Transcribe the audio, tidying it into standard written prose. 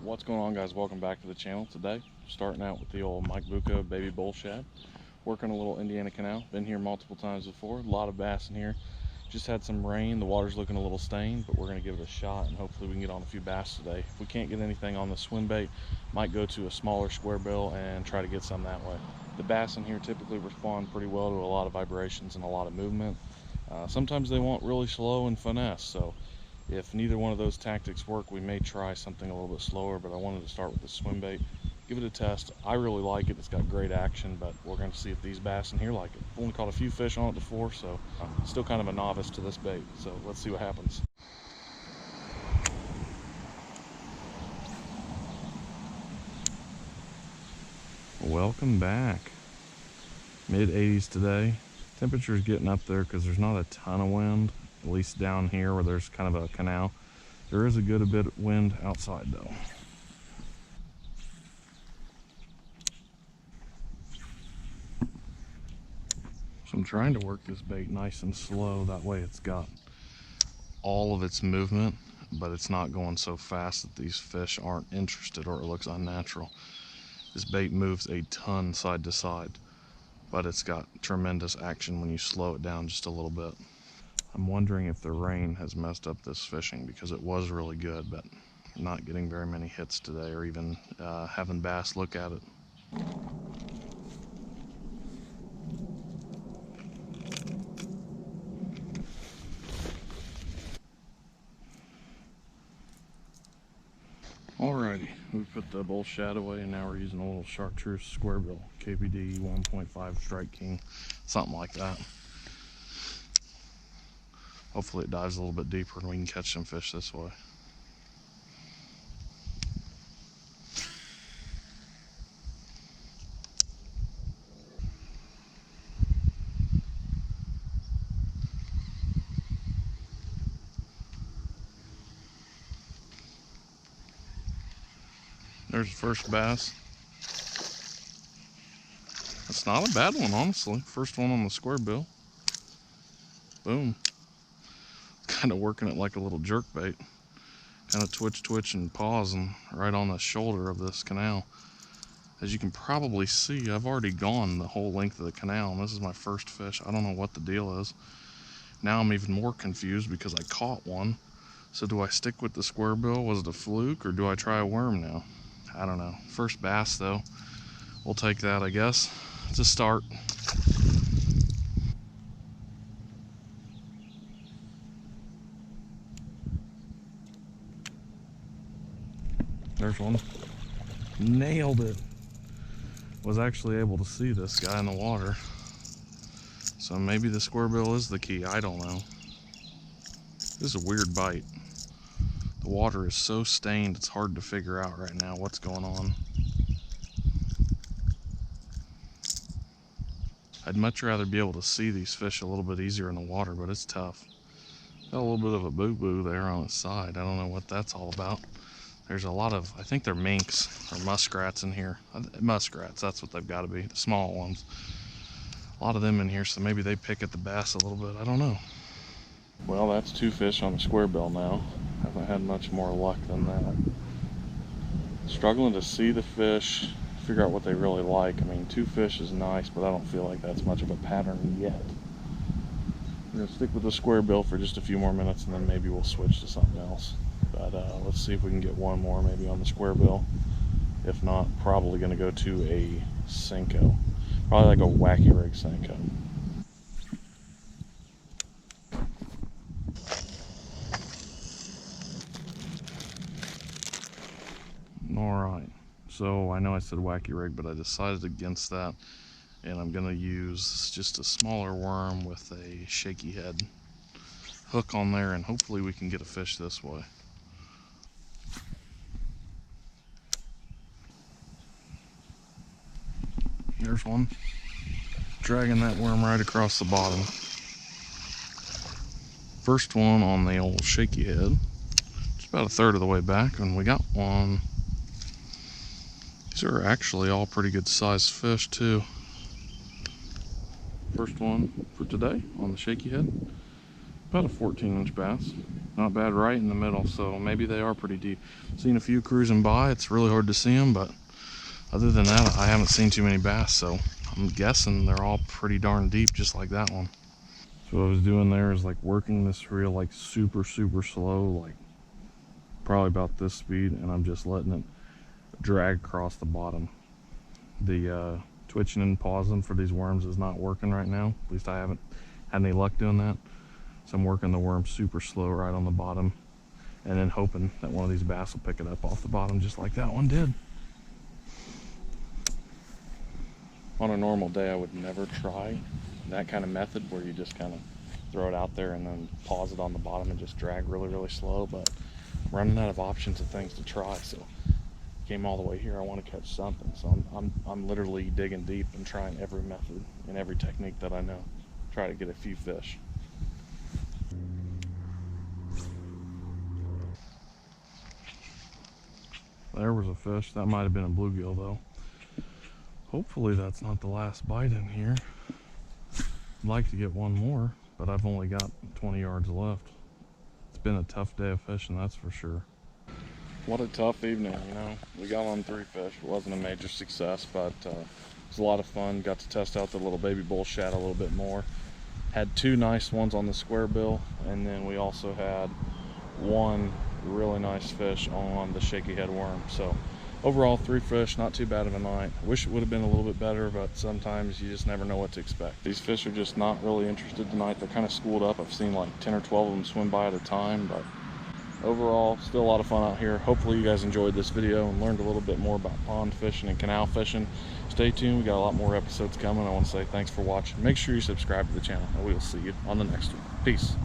What's going on, guys? Welcome back to the channel. Today starting out with the old Mike Bucca baby bull shad, working a little Indiana Canal. Been here multiple times before. A lot of bass in here. Just had some rain, the water's looking a little stained, but we're going to give it a shot and hopefully we can get on a few bass today. If we can't get anything on the swim bait, might go to a smaller square bill and try to get some that way. The bass in here typically respond pretty well to a lot of vibrations and a lot of movement. Sometimes they want really slow and finesse, so if neither one of those tactics work, we may try something a little bit slower, but I wanted to start with the swim bait, give it a test. I really like it. It's got great action, but we're going to see if these bass in here like it. I've only caught a few fish on it before, so I'm still kind of a novice to this bait, so let's see what happens. Welcome back. Mid-80s today. Temperature's getting up there because there's not a ton of wind, at least down here where there's kind of a canal. There is a bit of wind outside though. So I'm trying to work this bait nice and slow, that way it's got all of its movement, but it's not going so fast that these fish aren't interested or it looks unnatural. This bait moves a ton side to side, but it's got tremendous action when you slow it down just a little bit. I'm wondering if the rain has messed up this fishing because it was really good, but I'm not getting very many hits today or even having bass look at it. Alrighty, we put the bull shad away and now we're using a little chartreuse square bill, KBD 1.5 Strike King, something like that. Hopefully it dives a little bit deeper and we can catch some fish this way. There's the first bass. That's not a bad one, honestly. First one on the square bill. Boom. Kind of working it like a little jerk bait. Kind of twitch and pause and right on the shoulder of this canal. As you can probably see, I've already gone the whole length of the canal and this is my first fish. I don't know what the deal is. Now I'm even more confused because I caught one. So do I stick with the square bill? Was it a fluke or do I try a worm now? I don't know. First bass though. We'll take that, I guess. It's a start. There's one. Nailed it. Was actually able to see this guy in the water. So maybe the square bill is the key. I don't know. This is a weird bite. The water is so stained, it's hard to figure out right now what's going on. I'd much rather be able to see these fish a little bit easier in the water, but it's tough. Got a little bit of a boo-boo there on its side. I don't know what that's all about. There's a lot of, I think they're minks or muskrats in here. Muskrats, that's what they've got to be, the small ones. A lot of them in here, so maybe they pick at the bass a little bit. I don't know. Well, that's two fish on the square bill now. Haven't had much more luck than that. Struggling to see the fish, figure out what they really like. I mean, two fish is nice, but I don't feel like that's much of a pattern yet. I'm gonna stick with the square bill for just a few more minutes and then maybe we'll switch to something else. But let's see if we can get one more maybe on the square bill. If not, probably gonna go to a Senko. Probably like a wacky rig Senko. Alright, so I know I said wacky rig, but I decided against that. And I'm gonna use just a smaller worm with a shaky head hook on there and hopefully we can get a fish this way. There's one. Dragging that worm right across the bottom. First one on the old shaky head. Just about a third of the way back and we got one. These are actually all pretty good sized fish too. First one for today on the shaky head. About a 14-inch bass. Not bad, right in the middle, so maybe they are pretty deep. Seen a few cruising by. It's really hard to see them, but other than that, I haven't seen too many bass, so I'm guessing they're all pretty darn deep, just like that one. So what I was doing there is like working this reel like super slow, like probably about this speed, and I'm just letting it drag across the bottom. The twitching and pausing for these worms is not working right now. At least I haven't had any luck doing that. So I'm working the worm super slow right on the bottom, and then hoping that one of these bass will pick it up off the bottom just like that one did. On a normal day, I would never try that kind of method where you just kind of throw it out there and then pause it on the bottom and just drag really slow, but I'm running out of options of things to try, so came all the way here. I want to catch something, so I'm literally digging deep and trying every method and every technique that I know, try to get a few fish. There was a fish. That might have been a bluegill though. Hopefully that's not the last bite in here. I'd like to get one more, but I've only got 20 yards left. It's been a tough day of fishing, that's for sure. What a tough evening, you know. We got on 3 fish. It wasn't a major success, but it was a lot of fun. Got to test out the little baby bull shad a little bit more. Had 2 nice ones on the square bill, and then we also had 1 really nice fish on the shaky head worm. So overall 3 fish, not too bad of a night. Wish it would have been a little bit better, but sometimes you just never know what to expect. These fish are just not really interested tonight. They're kind of schooled up. I've seen like 10 or 12 of them swim by at a time, but overall still a lot of fun out here. Hopefully you guys enjoyed this video and learned a little bit more about pond fishing and canal fishing. Stay tuned, we got a lot more episodes coming. I want to say thanks for watching. Make sure you subscribe to the channel, and we will see you on the next one. Peace.